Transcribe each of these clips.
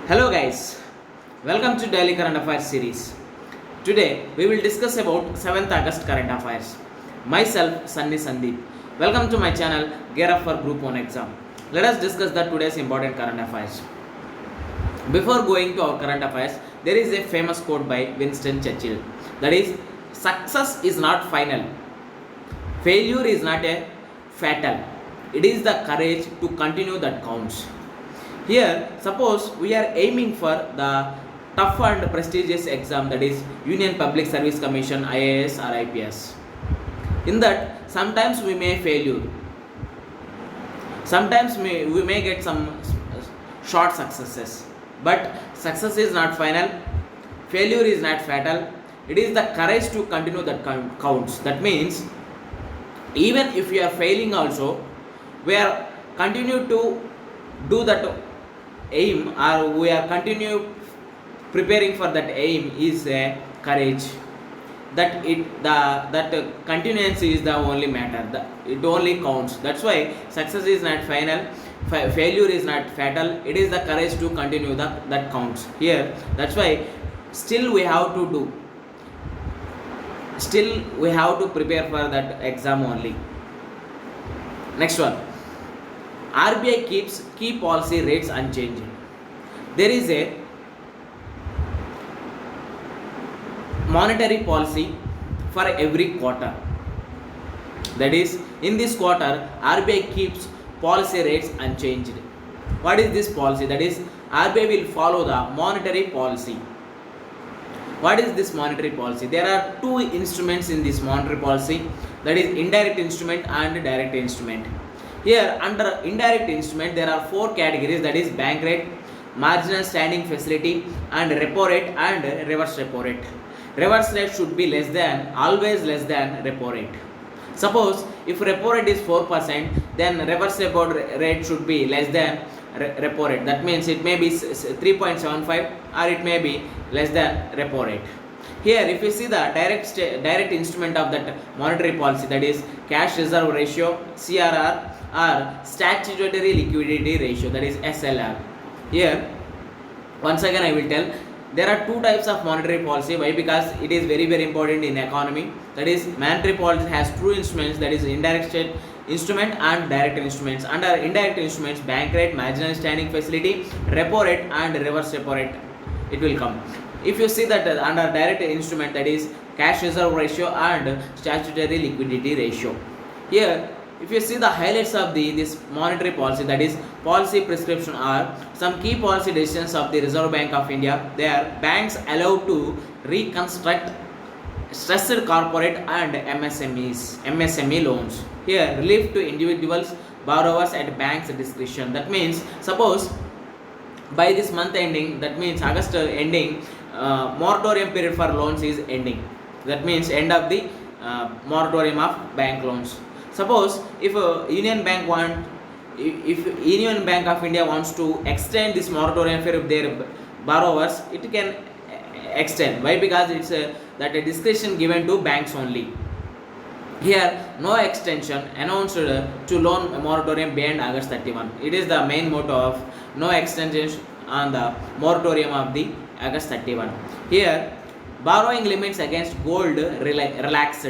Hello guys, welcome to Daily Current Affairs series. Today we will discuss about 7th August current affairs. Myself Sunny Sandeep. Welcome to my channel Gear Up for Group 1 exam. Let us discuss the today's important current affairs. Before going to our current affairs, there is a famous quote by Winston Churchill. That is, success is not final. Failure is not a fatal. It is the courage to continue that counts. Here, suppose we are aiming for the tough and prestigious exam, that is Union Public Service Commission IAS or IPS. In that, sometimes we may fail. Sometimes we may get some short successes. But success is not final. Failure is not fatal. It is the courage to continue that counts. That means, even if we are failing also, we are continue to do that aim, or we are continue preparing for that aim is a courage. That continuance is the only matter. It only counts. That's why success is not final. Failure is not fatal. It is the courage to continue that counts here. That's why still we have to do. Still we have to prepare for that exam only. Next one. RBI keeps key policy rates unchanged. There is a monetary policy for every quarter. That is, in this quarter, RBI keeps policy rates unchanged. What is this policy? That is, RBI will follow the monetary policy. What is this monetary policy? There are two instruments in this monetary policy, that is indirect instrument and direct instrument. Here, under indirect instrument, there are four categories, that is bank rate, marginal standing facility, and repo rate and reverse repo rate. Reverse rate should be always less than repo rate. Suppose if repo rate is 4%, then reverse repo rate should be less than repo rate. That means it may be 3.75 or it may be less than repo rate. Here, if you see the direct instrument of that monetary policy, that is cash reserve ratio, CRR, or statutory liquidity ratio, that is SLR. Here, once again I will tell, there are two types of monetary policy. Why? Because it is very important in economy. That is, monetary policy has two instruments, that is indirect instrument and direct instruments. Under indirect instruments, bank rate, marginal standing facility, repo rate and reverse repo rate, it will come. If you see that under direct instrument, that is cash reserve ratio and statutory liquidity ratio. Here, if you see the highlights of this monetary policy, that is policy prescription, are some key policy decisions of the Reserve Bank of India. They are banks allowed to reconstruct stressed corporate and MSME loans. Here, relief to individuals, borrowers at bank's discretion. That means, suppose by this month ending, that means August ending, moratorium period for loans is ending. That means end of the moratorium of bank loans. Suppose if Union Bank of India wants to extend this moratorium for their borrowers, it can extend. Why? Because it's that a discretion given to banks only. Here, no extension announced to loan moratorium beyond August 31. It is the main motto of no extension on the moratorium of the August 31. Here, borrowing limits against gold relaxed.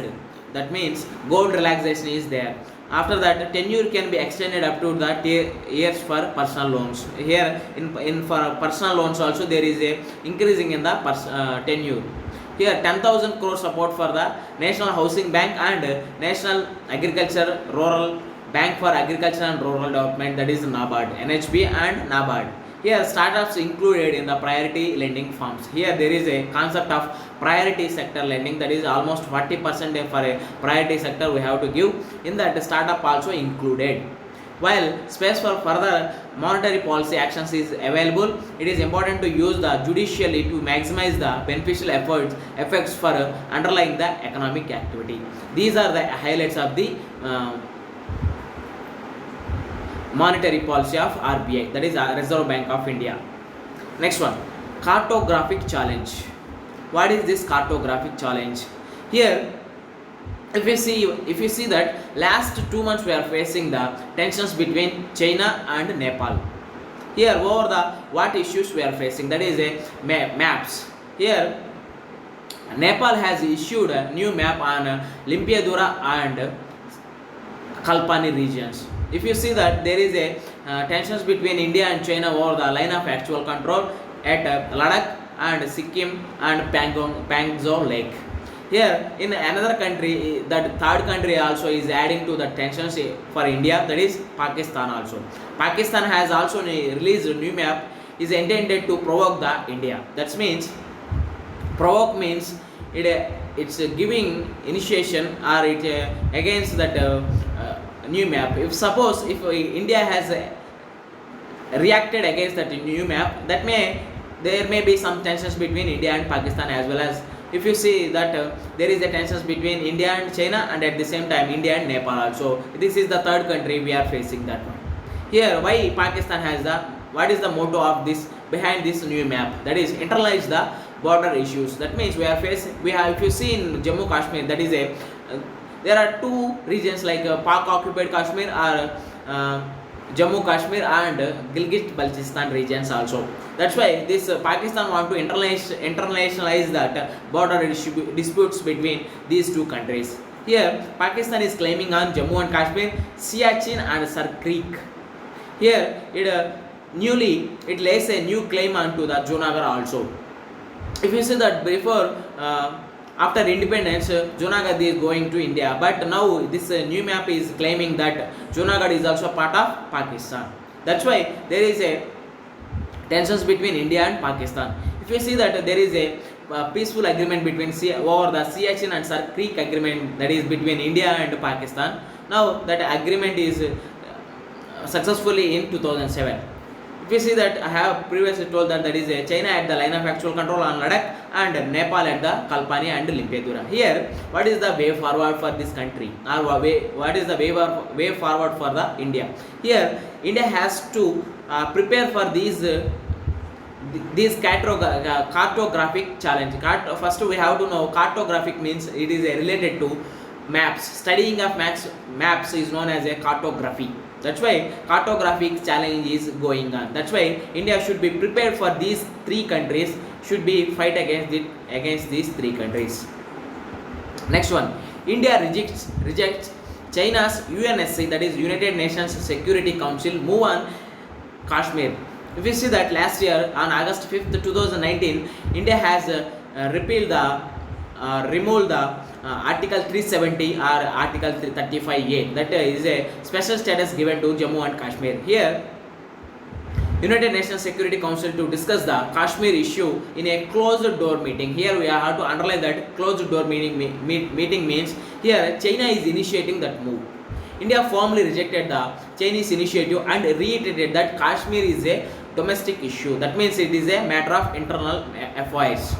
That means gold relaxation is there. After that, tenure can be extended up to that years for personal loans. Here, in for personal loans also there is a increasing in the tenure. Here, 10,000 crore support for the National Housing Bank and National Agriculture Rural Bank for Agriculture and Rural Development, that is NABARD, NHB and NABARD. Here, startups included in the priority lending firms. Here, there is a concept of priority sector lending, that is almost 40% for a priority sector we have to give. In that, the startup also included. While space for further monetary policy actions is available, it is important to use the judicially to maximize the beneficial effects for underlying the economic activity. These are the highlights of the monetary policy of RBI, that is Reserve Bank of India. Next one, cartographic challenge. What is this cartographic challenge? Here, if you see that last 2 months we are facing the tensions between China and Nepal. Here over the what issues we are facing, that is a maps. Here Nepal has issued a new map on Limpiadura and Kalpani regions. If you see that there is a tensions between India and China over the line of actual control at Ladakh and Sikkim and Pangzhou Lake. Here in another country, that third country also is adding to the tensions for India, that is Pakistan also. Pakistan has also released a new map is intended to provoke the India. That means provoke means it's giving initiation or it against that new map. If suppose if India has reacted against that new map, that there may be some tensions between India and Pakistan, as well as if you see that there is a tensions between India and China, and at the same time India and Nepal also. This is the third country we are facing that one. Here why Pakistan has the, what is the motto of this behind this new map, that is internalize the border issues. That means we have, if you see in Jammu Kashmir, that is a there are two regions like Pak occupied Kashmir or Jammu Kashmir and Gilgit Baltistan regions also. That's why this Pakistan want to internationalize that border disputes between these two countries. Here Pakistan is claiming on Jammu and Kashmir, Siachen and Sar Creek. Here it lays a new claim onto the Junagadh also. If you see that before after independence, Junagadh is going to India, but now this new map is claiming that Junagadh is also part of Pakistan. That's why there is a tensions between India and Pakistan. If you see that there is a peaceful agreement between over the Siachen and Sar Creek agreement, that is between India and Pakistan. Now that agreement is successfully in 2007. If you see that I have previously told that there is a China at the line of actual control on Ladakh and Nepal at the Kalpani and Limpiadura. Here, what is the way forward for this country, or what is the way forward for the India? Here, India has to prepare for these cartographic challenge. First, we have to know cartographic means it is related to maps. Studying of maps is known as a cartography. That's why cartographic challenge is going on. That's why India should be prepared for these three countries, should be fight against these three countries. Next one, India rejects China's UNSC, that is United Nations Security Council move on Kashmir. If you see that last year on August 5th, 2019, India has removed the Article 370 or Article 35A, that is a special status given to Jammu and Kashmir. Here, United Nations Security Council to discuss the Kashmir issue in a closed door meeting. Here we have to underline that closed door meeting means here China is initiating that move. India firmly rejected the Chinese initiative and reiterated that Kashmir is a domestic issue. That means it is a matter of internal affairs.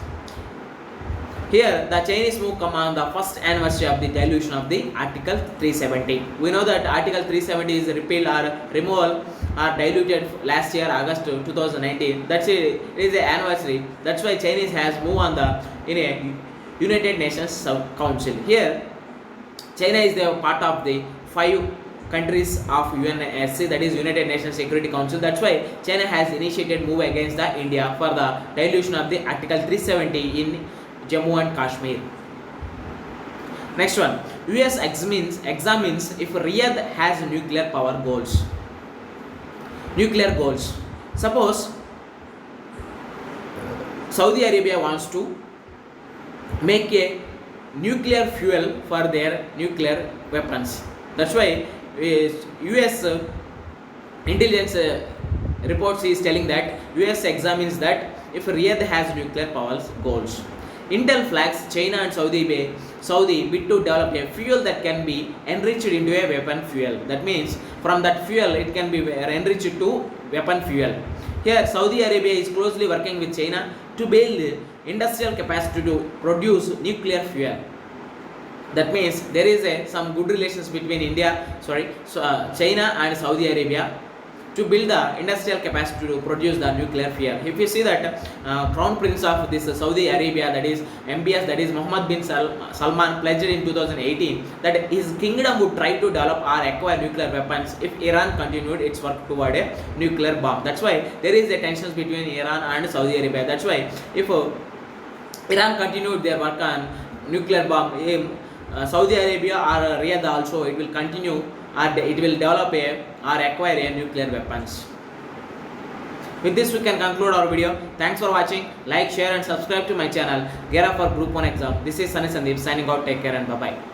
Here, the Chinese move come on the first anniversary of the dilution of the Article 370. We know that Article 370 is repealed or removal or diluted last year, August 2019. That's it is an anniversary. That's why Chinese has moved on in a United Nations Council. Here, China is the part of the 5 countries of UNSC, that is United Nations Security Council. That's why China has initiated move against the India for the dilution of the Article 370 in Jammu and Kashmir. Next one, US examines if Riyadh has nuclear power goals. Nuclear goals. Suppose Saudi Arabia wants to make a nuclear fuel for their nuclear weapons. That's why US intelligence reports is telling that US examines that if Riyadh has nuclear power goals. Intel flags China and Saudi bid to develop a fuel that can be enriched into a weapon fuel. That means from that fuel it can be enriched to weapon fuel. Here Saudi Arabia is closely working with China to build industrial capacity to produce nuclear fuel. That means there is some good relations between China and Saudi Arabia to build the industrial capacity to produce the nuclear fuel. If you see that Crown Prince of this Saudi Arabia, that is MBS, that is Mohammed bin Salman, pledged in 2018 that his kingdom would try to develop or acquire nuclear weapons if Iran continued its work toward a nuclear bomb. That's why there is a tensions between Iran and Saudi Arabia. That's why if Iran continued their work on nuclear bomb, Saudi Arabia or Riyadh also, it will continue or it will develop or acquire a nuclear weapons. With this we can conclude our video. Thanks for watching. Like, share and subscribe to my channel. Gear up for Group 1 exam. This is Sunny Sandeep signing out. Take care and bye bye.